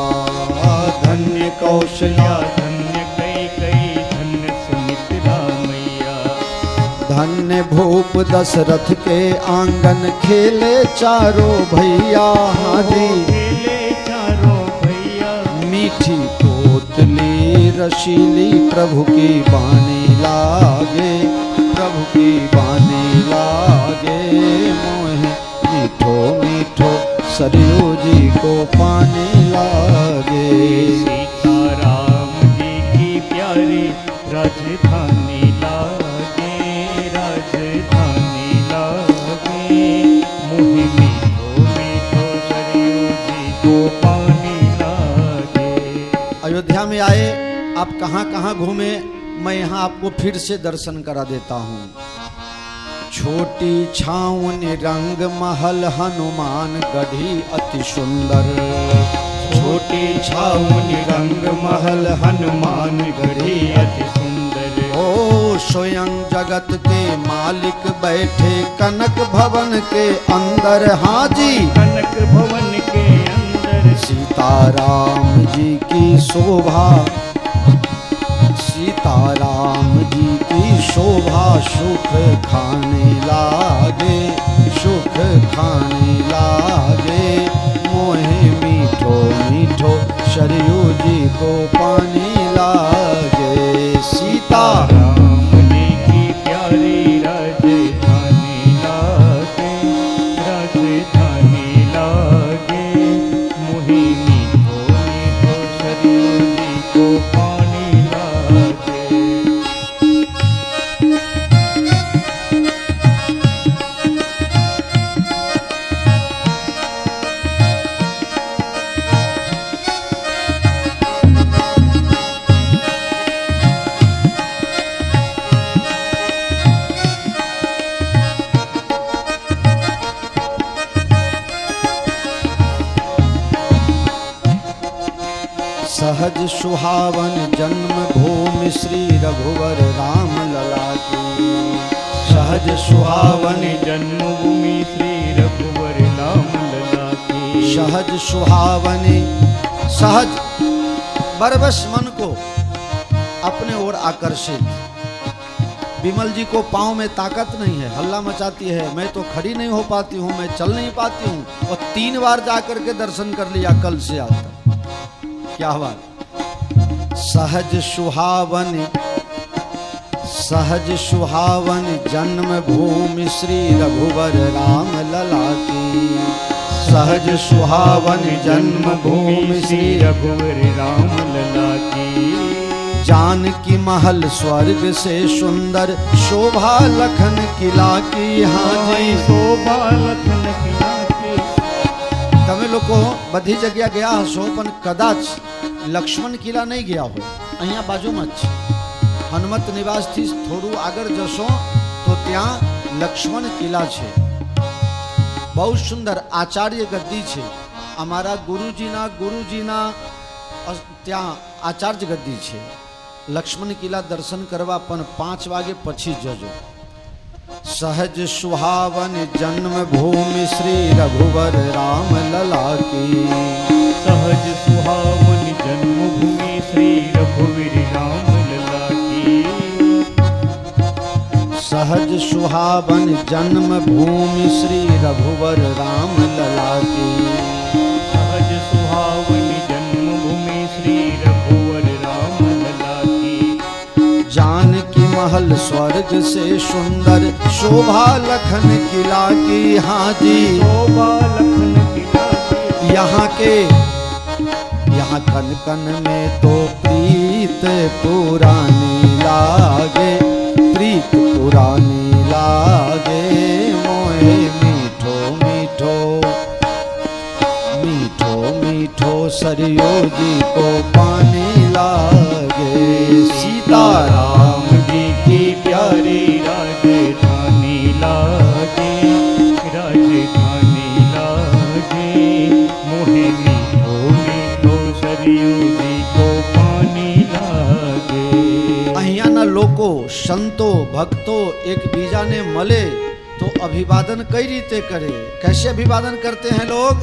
धन्य कौशल्या धन्य कैकेयी धन्य सुमित्रा मैया, धन्य भूप दशरथ के आंगन खेले चारों भैया। हाजी खेले चारों भैया, मीठी पोतली रसीली प्रभु की बानी लागे, प्रभु की बानी लागे, मोहे मीठो मीठो सरयू जी को पानी लागे। सीताराम जी की प्यारी राजधानी लागे, राजधानी लागे, मोहे मीठो मीठो सरयू जी को पानी लागे। अयोध्या में आए आप कहाँ कहाँ घूमे, मैं यहाँ आपको फिर से दर्शन करा देता हूँ। छोटी छावनी रंग महल हनुमान गढ़ी अति सुंदर, छोटी छावनी रंग महल हनुमान गढ़ी अति सुंदर, ओ स्वयं जगत के मालिक बैठे कनक भवन के अंदर। हाजी कनक भवन के अंदर, सीताराम जी की शोभा, सीताराम जी की शोभा सुख खाने लागे, सुख खाने लागे, मोहे मीठो मीठो सरयू जी को पानी लागे। सीताराम जी की प्यारी राजधानी लागे, राजधानी लागे, मोहे मीठो मीठो सरयू जी को पानी लागे। सहज सुहावन जन्म भूमि श्री रघुवर राम लला की। सहज सुहावन जन्मभूमि श्री रघुवर राम लला की। सहज सुहावनी, सहज बरबस मन को अपने ओर आकर्षित। विमल जी को पाँव में ताकत नहीं है, हल्ला मचाती है, मैं तो खड़ी नहीं हो पाती हूँ, मैं चल नहीं पाती हूँ, और 3 बार जाकर के दर्शन कर लिया कल से आज तक। क्या बात। सहज सुहावन, सहज सुहावन जन्म भूमि श्री रघुवर राम लला की। सहज सुहावन जन्म भूमि श्री रघुवर राम लला की। जानकी महल स्वर्ग से सुंदर शोभा लखन किला की। हाँ जी शोभा लखन किला की। તમે લોકો બધી જગ્યા ગયા હશો પણ કદાચ લક્ષ્મણ કિલ્લા નહીં ગયા હોય। અહીંયા બાજુમાં જ છે હનુમત નિવાસથી થોડું આગળ જશો તો ત્યાં લક્ષ્મણ કિલ્લા છે। બહુ સુંદર આચાર્ય ગદ્દી છે। અમારા ગુરુજીના ત્યાં આચાર્ય ગદ્દી છે। लक्ष्मण किला दर्शन करवा पण 5 वागे पछी जजो। सहज सुहावन जन्म भूमि श्री रघुवर राम लला की। सहज सुहावन जन्मभूमि श्री रघुवर राम लला की। सहज सुहावन जन्म भूमि श्री रघुवर राम लला की। सहज सुहावन जन्मभूमि श्री रघुवर राम लला की। जानकी महल स्वर्ग से सुंदर शोभा लखन किला की। हाँ जी शोभा लखन किला की। यहाँ कन कन में तो प्रीत पुरानी लागे। प्रीत पुरानी लागे मोहे मीठो मीठो मीठो मीठो सरयू जी को पानी लागे। सीताराम जी की प्यारी राजधानी लागे। राजधानी लागे मोहे मीठो मीठो सरयू जी को पानी लागे। અહીંયાના લોકો સંતો ભક્તો એકબીજાને મળે તો અભિવાદન કઈ રીતે કરે? कैसे अभिवादन करते हैं लोग?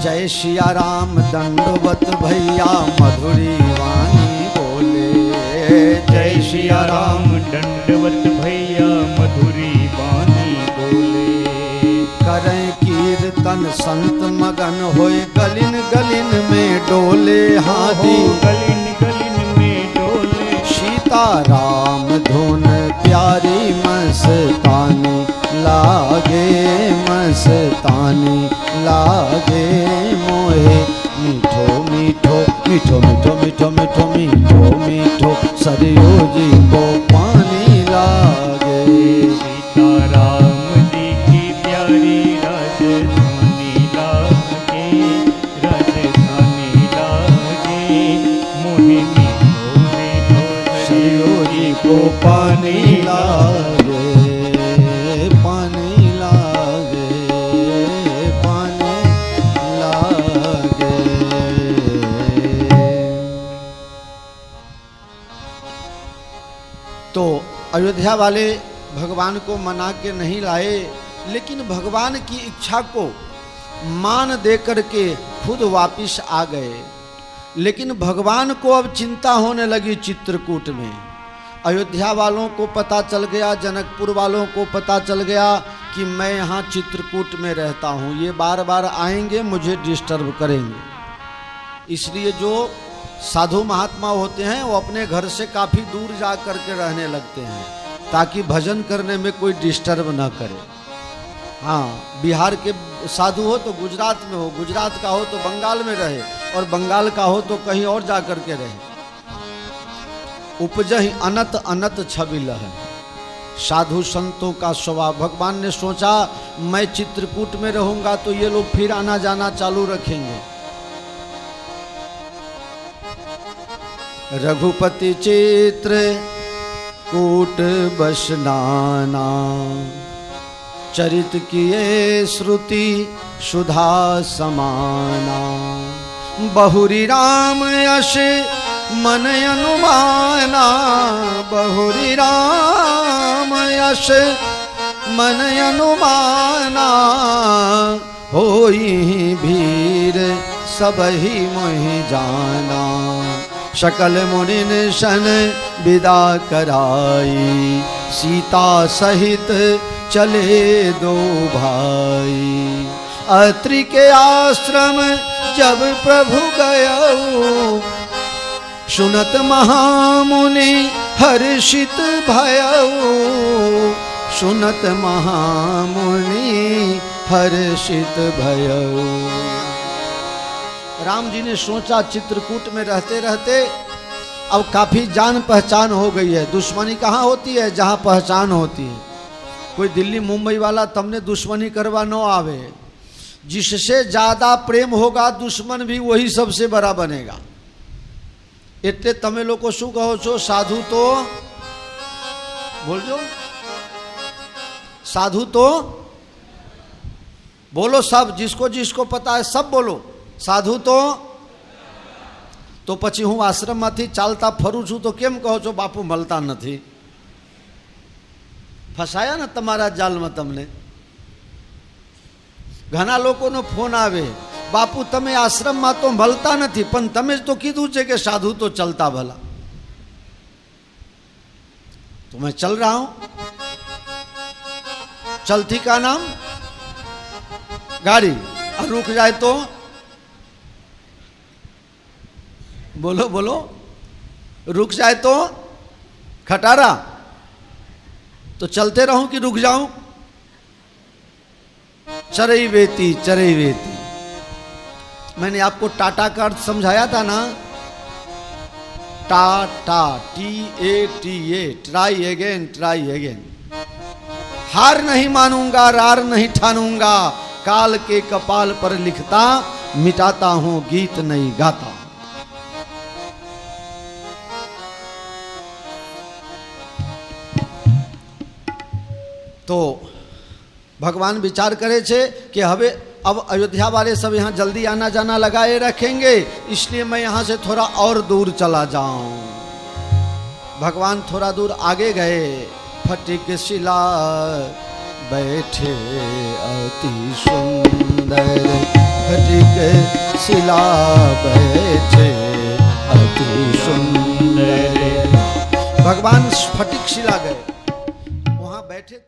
जय सिया राम दंडवत भैया मधुरी वाणी बोले। जय सिया राम दंडवत भैया मधुरी वाणी बोले। करें कीर्तन संत मगन होए गलिन गलिन में डोले। हाथी गलिन गलिन में डोले। सीताराम धुन प्यारी मस्तानी लागे। मस्तानी लागे मोहे मीठो मीठो मीठो मीठो मीठो मीठो मीठो मीठो सरयू जी को पानी लागे। सीताराम जी की प्यारी राजधानी लागे। राजधानी लागे मोहे मीठो मीठो सरयू जी को पानी लागे। पानी लागे पानी लागे। तो अयोध्या वाले भगवान को मना के नहीं लाए, लेकिन भगवान की इच्छा को मान दे करके खुद वापिस आ गए। लेकिन भगवान को अब चिंता होने लगी चित्रकूट में। अयोध्या वालों को पता चल गया, जनकपुर वालों को पता चल गया कि मैं यहाँ चित्रकूट में रहता हूँ, ये बार बार आएंगे मुझे डिस्टर्ब करेंगे। इसलिए जो साधु महात्मा होते हैं वो अपने घर से काफ़ी दूर जा कर के रहने लगते हैं ताकि भजन करने में कोई डिस्टर्ब ना करे। हाँ, बिहार के साधु हो तो गुजरात में हो, गुजरात का हो तो बंगाल में रहे, और बंगाल का हो तो कहीं और जा कर के रहे। उपजहि अनत अनत छबिल है साधु संतों का स्वभाव। भगवान ने सोचा मैं चित्रकूट में रहूंगा तो ये लोग फिर आना जाना चालू रखेंगे। रघुपति चित्र कूट बसनाना चरित किए श्रुति सुधा समाना। बहुरी राम यश मन अनुमाना, बहुरी राम यश मन अनुमाना, होई भीर सबहि मोहि जाना। सकल मुनिन सन विदा कराई, सीता सहित चले दो भाई। अत्रि के आश्रम जब प्रभु गयऊ, सुनत महामुनि हर्षित भयऊ, सुनत महामुनि हर्षित भयऊ। राम जी ने सोचा चित्रकूट में रहते रहते अब काफी जान पहचान हो गई है। दुश्मनी कहाँ होती है? जहाँ पहचान होती है। कोई दिल्ली मुंबई वाला तमने दुश्मनी करवा न आवे। जिससे ज्यादा प्रेम होगा दुश्मन भी वही सबसे बड़ा बनेगा। इतने तमे लोग को शू कहो छो? साधु तो बोल जो, साधु तो बोलो सब, जिसको जिसको पता है सब बोलो। साधु तो પછી હું આશ્રમમાંથી ચાલતા ફરું છું તો કેમ કહો છો બાપુ મળતા નથી? ફસાયા ને તમારા જાલમાં તમને। ઘણા લોકોનો ફોન આવે, બાપુ તમે આશ્રમમાં તો મળતા નથી, પણ તમે તો કીધું છે કે સાધુ તો ચલતા ભલા। तो मैं चल रहा हूं। चलती का नाम गाड़ी, और रुक जाए तो बोलो बोलो, रुक जाए तो खटारा। तो चलते रहूं कि रुक जाऊं? चरई वेती, चरई वेती। मैंने आपको टाटा का अर्थ समझाया था ना। Tata, TATA, try again, try again. हार नहीं मानूंगा, रार नहीं ठानूंगा, काल के कपाल पर लिखता, मिटाता हूं गीत नहीं गाता। तो भगवान विचार करे छे कि हवे अब अयोध्या वाले सब यहाँ जल्दी आना जाना लगाए रखेंगे, इसलिए मैं यहाँ से थोड़ा और दूर चला जाऊं। भगवान थोड़ा दूर आगे गए। फटिक शिला बैठे अति सुंदर, फटिक शिला बैठे अति सुंदर। भगवान फटिक शिला गए, वहाँ बैठे थे।